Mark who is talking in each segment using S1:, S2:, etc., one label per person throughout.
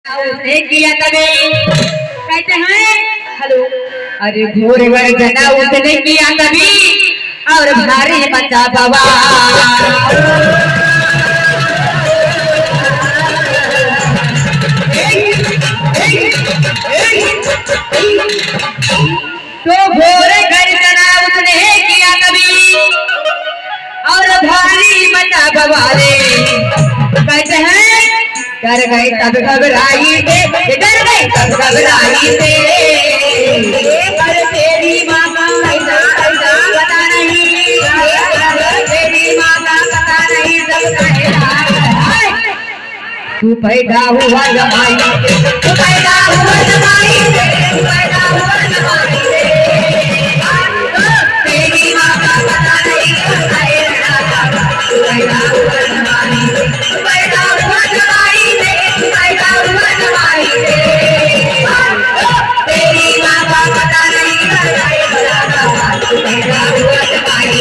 S1: उसने किया तभी कहते हैं हेलो। अरे घोर गर्जना उसने किया तभी और भारी मचा बवाल। तो घोर गर्जना उसने किया तभी और भारी मचा बवाले। कहते हैं डर गई तब घबराई थे, डर गई तब घबराई थे। पर तेरी माँ का पता नहीं, तेरी माँ का पता नहीं तू पैदा हुआ जमाई, तू पैदा हुआ जमाई, तू पैदा हुआ जमाई। तेरी माँ का पता नहीं, तू पैदा हुआ जमाई, तू पैदा हुआ जमाई, तू पैदा हुआ जमाई। तेरी माँ का पता नहीं, तू पैदा हुआ जमाई।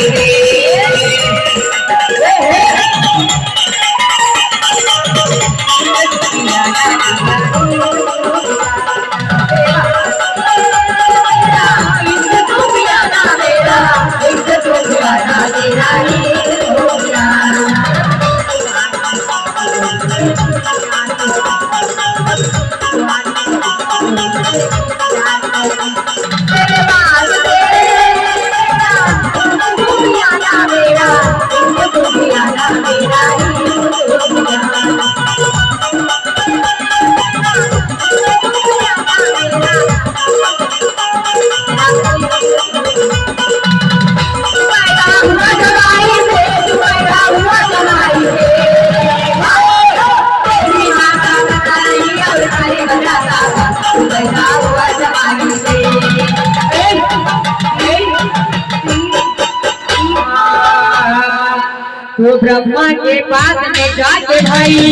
S1: तो ब्रह्मा के पास में जाके भाई,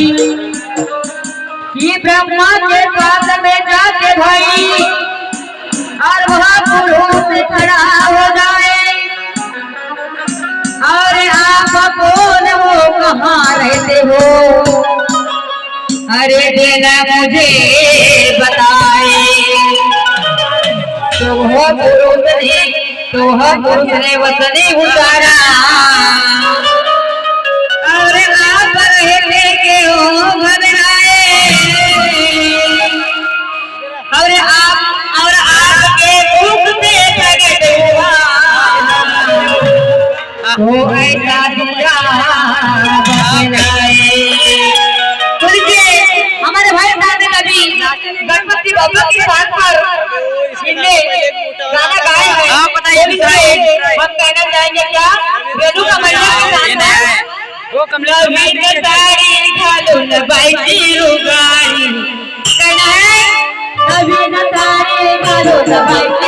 S1: कि ब्रह्मा के पास में जाके भाई और वहाँ पुरुष खड़ा हो जाए और आप कौन हो, कहाँ रहते हो, अरे देना मुझे बताए। तो वह पुरुष ने वतने उतारा और आप रहने के हो घबराए और आपके दुख से प्रकट हुआ तो ऐसा दूजा बतलाए। हमारे भाई साहब ने कभी गणपति बाबा के साथ पर इनने गाना गाया है। आप बताइए हम कहना चाहेंगे क्या रेणु का महीना के साथ वो कमला में तारी खालो न बाईची रुगारी कहना है अभी न तारी खालो न बाईची